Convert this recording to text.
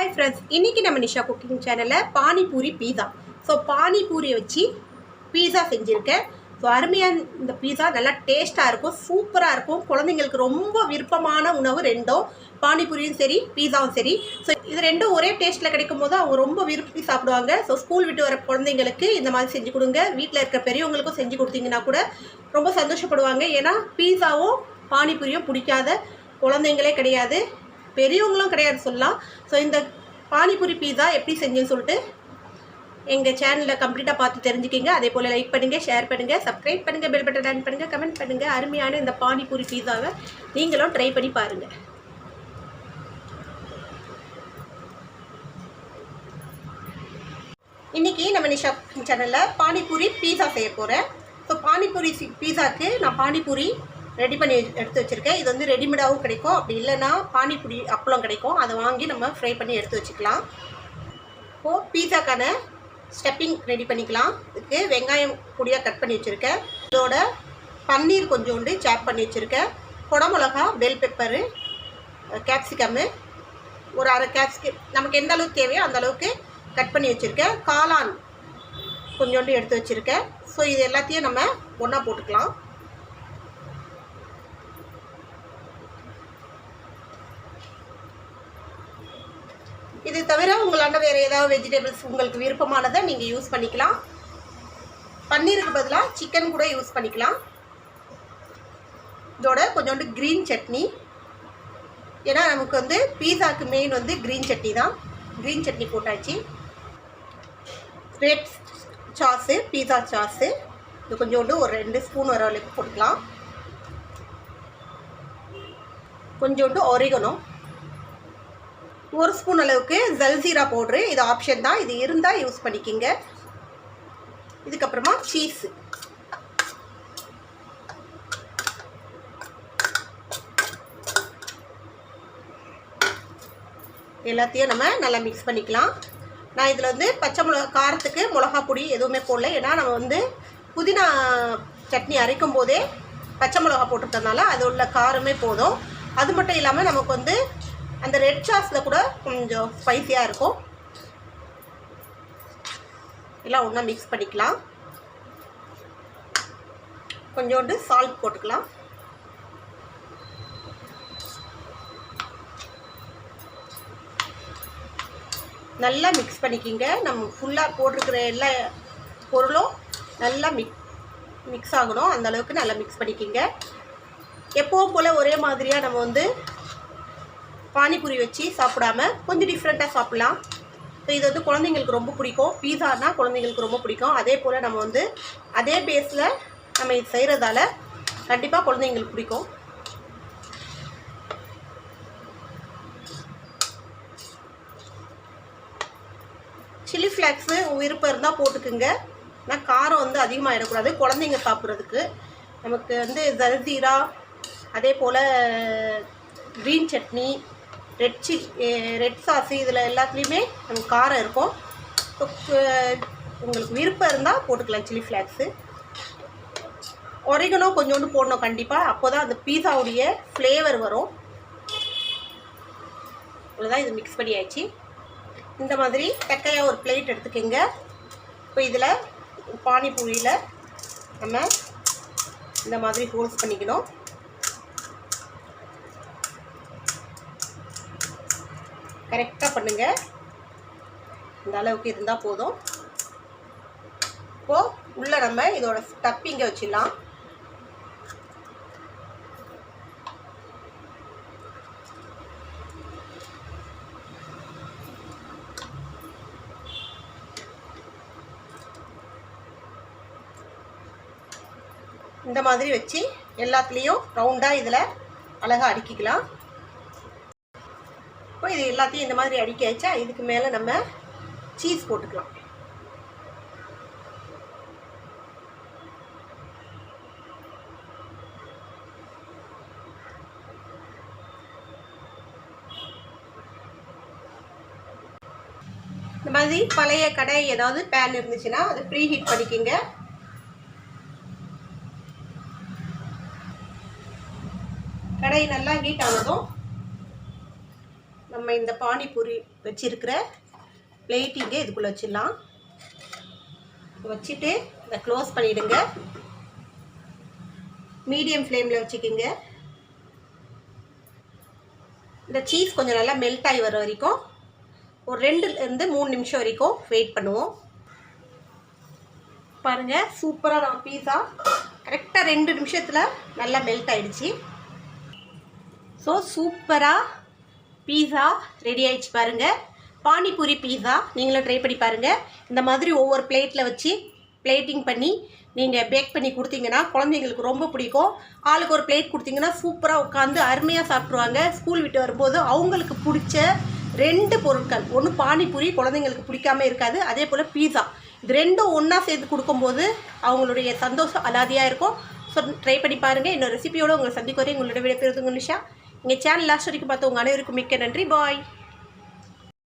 Hi friends इनकी நம்ம Nisha cooking சேனல்ல பானிபூரி பீஸா சோ பானிபூரியை வச்சு பீஸா செஞ்சிருக்கேன் சோ அருமையான இந்த பீஸா நல்லா டேஸ்டா இருக்கும் சூப்பரா இருக்கும் குழந்தைகளுக்கு ரொம்ப விருப்பமான உணவு ரெண்டும் பானிபூரியும் சரி பீஸாவும் சரி சோ இது ரெண்டும் ஒரே டேஸ்ட்ல கிடைக்கும்போது அவங்க ரொம்ப விரும்பி சாப்பிடுவாங்க சோ ஸ்கூல் விட்டு வர குழந்தைகளுக்கு இந்த மாதிரி செஞ்சு கொடுங்க வீட்ல இருக்க பெரியவங்களுக்கும் செஞ்சு கொடுத்தீங்கன்னா கூட ரொம்ப சந்தோஷப்படுவாங்க ஏனா பீஸாவும் பானிபூரியும் பிடிக்காத குழந்தைகளே கிடையாது பெரியவங்களும் கிடையாது சொல்லலாம் ஸோ இந்த பானிபூரி பீஸா எப்படி செஞ்சேன்னு சொல்லிட்டு எங்கள் சேனலில் கம்ப்ளீட்டாக பார்த்து தெரிஞ்சுக்கிங்க அதே போல் லைக் பண்ணுங்கள் ஷேர் பண்ணுங்கள் சப்ஸ்கிரைப் பண்ணுங்கள் பெல் பட்டன் ஆன் பண்ணுங்கள் கமெண்ட் பண்ணுங்கள் அருமையான இந்த பானிபூரி பீஸாவை நீங்களும் ட்ரை பண்ணி பாருங்கள் இன்றைக்கி நம்ம நிஷா சேனலில் பானிபூரி பீஸா செய்ய போகிறேன் ஸோ பானிபூரி பீஸாவுக்கு நான் பானிபூரி ரெடி பண்ணி எடுத்து வச்சுருக்கேன் இது வந்து ரெடிமேடாகவும் கிடைக்கும் அப்படி இல்லைன்னா பானிபூரி அப்பளம் கிடைக்கும் அதை வாங்கி நம்ம ஃப்ரை பண்ணி எடுத்து வச்சுக்கலாம் இப்போது பீஸாக்கான ஸ்டெப்பிங் ரெடி பண்ணிக்கலாம் இதுக்கு வெங்காயம் பொடியாக கட் பண்ணி வச்சுருக்கேன் இதோட பன்னீர் கொஞ்சோண்டு சாப் பண்ணி வச்சுருக்கேன் குடமிளகா பெல் பெப்பரு கேப்சிகம்மு ஒரு அரை கேப்சிகம் நமக்கு எந்த அளவுக்கு தேவையோ அந்த அளவுக்கு கட் பண்ணி வச்சுருக்கேன் காளான் கொஞ்சோண்டு எடுத்து வச்சுருக்கேன் ஸோ இது எல்லாத்தையும் நம்ம ஒன்றா போட்டுக்கலாம் இது தவிர உங்களாண்ட வேறு ஏதாவது வெஜிடபிள்ஸ் உங்களுக்கு விருப்பமானதை நீங்கள் யூஸ் பண்ணிக்கலாம் பன்னீருக்கு பதிலாக சிக்கன் கூட யூஸ் பண்ணிக்கலாம் இதோட கொஞ்சோண்டு க்ரீன் சட்னி ஏன்னா நமக்கு வந்து பீஸாவுக்கு மெயின் வந்து க்ரீன் சட்னி தான் க்ரீன் சட்னி போட்டாச்சு ரெட் சாஸு பீஸா சாஸு இது கொஞ்சோண்டு ஒரு 2 ஸ்பூன் வர அளவுக்கு போட்டுக்கலாம் கொஞ்சோண்டு ஒரிகனோ 1 ஸ்பூன் அளவுக்கு ஜல்ஜீரா பவுட்ரு இது ஆப்ஷன் தான் இது இருந்தால் யூஸ் பண்ணிக்கிங்க இதுக்கப்புறமா சீஸு எல்லாத்தையும் நம்ம நல்லா மிக்ஸ் பண்ணிக்கலாம் நான் இதில் வந்து பச்சை மிளகா காரத்துக்கு மிளகா பொடி எதுவுமே போடல ஏன்னா நம்ம வந்து புதினா சட்னி அரைக்கும் போதே பச்சை மிளகா போட்டுருக்கறதுனால அது உள்ள காரமே போதும் அது மட்டும் இல்லாமல் நமக்கு வந்து அந்த ரெட் சாஸில் கூட கொஞ்சம் ஸ்பைஸியாக இருக்கும் எல்லாம் ஒன்றா மிக்ஸ் பண்ணிக்கலாம் கொஞ்சோண்டு சால்ட் போட்டுக்கலாம் நல்லா மிக்ஸ் பண்ணிக்கிங்க நம்ம ஃபுல்லாக போட்டிருக்கிற எல்லா பொருளும் நல்லா மிக்ஸ் ஆகணும் அந்த அளவுக்கு நல்லா மிக்ஸ் பண்ணிக்கிங்க எப்போவும் போல் ஒரே மாதிரியாக நம்ம வந்து பானிபூரி வச்சு சாப்பிடாம கொஞ்சம் டிஃப்ரெண்ட்டாக சாப்பிட்லாம் ஸோ இது வந்து குழந்தைங்களுக்கு ரொம்ப பிடிக்கும் பீஸானா குழந்தைங்களுக்கு ரொம்ப பிடிக்கும் அதே போல் நம்ம வந்து அதே பேஸில் நம்ம இது செய்கிறதால கண்டிப்பாக குழந்தைங்களுக்கு பிடிக்கும் சில்லி ஃப்ளாக்ஸு விருப்பம் இருந்தால் போட்டுக்குங்க ஆனால் காரம் வந்து அதிகமாக இடக்கூடாது குழந்தைங்க சாப்பிட்றதுக்கு நமக்கு வந்து ஜல்ஜீரா அதே போல் க்ரீன் சட்னி ரெட் சாஸு இதில் எல்லாத்துலேயுமே நமக்கு காரம் இருக்கும் உங்களுக்கு விருப்பம் இருந்தால் போட்டுக்கலாம் சில்லி ஃப்ளாக்ஸு ஒரிகனோ கொஞ்சோண்டு போடணும் கண்டிப்பாக அப்போ தான் அந்த பீஸாவுடைய ஃப்ளேவர் வரும் அவ்வளோதான் இது மிக்ஸ் பண்ணியாச்சு இந்த மாதிரி தக்கையாக ஒரு பிளேட் எடுத்துக்கோங்க இப்போ இதில் பானிபூரியில் நம்ம இந்த மாதிரி ஹோல்ஸ் பண்ணிக்கணும் கரெக்டாக பண்ணுங்கள் இந்த அளவுக்கு இருந்தால் போதும் இப்போது உள்ளே நம்ம இதோட ஸ்டப்பிங்கை வச்சிடலாம் இந்த மாதிரி வச்சு எல்லாத்துலேயும் ரவுண்டாக இதில் அழகாக அடுக்கிக்கலாம் இப்போ இது எல்லாத்தையும் இந்த மாதிரி அடிக்க வச்சா இதுக்கு மேலே நம்ம சீஸ் போட்டுக்கலாம் இந்த மாதிரி பழைய கடை ஏதாவது பேன் இருந்துச்சுன்னா அதை ப்ரீ ஹீட் பண்ணிக்கோங்க கடை நல்லா ஹீட் ஆனதும் நம்ம இந்த பானிபூரி வச்சுருக்கிற பிளேட்டிங்கே இதுக்குள்ளே வச்சிடலாம். வச்சுட்டு இதை க்ளோஸ் பண்ணிவிடுங்க. மீடியம் ஃப்ளேமில் வச்சுக்கிங்க. இந்த சீஸ் கொஞ்சம் நல்லா மெல்ட் ஆகி வர வரைக்கும் ஒரு 2லேருந்து 3 நிமிஷம் வரைக்கும் வெயிட் பண்ணுவோம். பாருங்கள், சூப்பராக நம்ம பீஸா கரெக்டாக 2 நிமிஷத்தில் நல்லா மெல்ட் ஆகிடுச்சு. ஸோ சூப்பராக பீஸா ரெடி ஆகிடுச்சு. பாருங்கள், பானிபூரி பீஸா நீங்களும் ட்ரை பண்ணி பாருங்கள். இந்த மாதிரி ஒவ்வொரு பிளேட்டில் வச்சு பிளேட்டிங் பண்ணி நீங்கள் பேக் பண்ணி கொடுத்தீங்கன்னா குழந்தைங்களுக்கு ரொம்ப பிடிக்கும். ஆளுக்கு ஒரு பிளேட் கொடுத்தீங்கன்னா சூப்பராக உட்காந்து அருமையாக சாப்பிட்ருவாங்க. ஸ்கூல் விட்டு வரும்போது அவங்களுக்கு பிடிச்ச 2 பொருட்கள், ஒன்று பானிபூரி குழந்தைங்களுக்கு பிடிக்காமல் இருக்காது, அதே போல் பீஸா, இது 2ம் ஒன்றா சேர்த்து கொடுக்கும்போது அவங்களுடைய சந்தோஷம் அலாதியாக இருக்கும். ஸோ ட்ரை பண்ணி பாருங்கள். இன்னொரு ரெசிபியோடு உங்களை சந்திக்க வரேன். உங்களோட விடைபெறுவது நிஷா. எங்கள் சேனல் லாஸ்ட் வரைக்கும் பார்த்து உங்கள் அனைவருக்கும் மிக்க நன்றி. பாய்.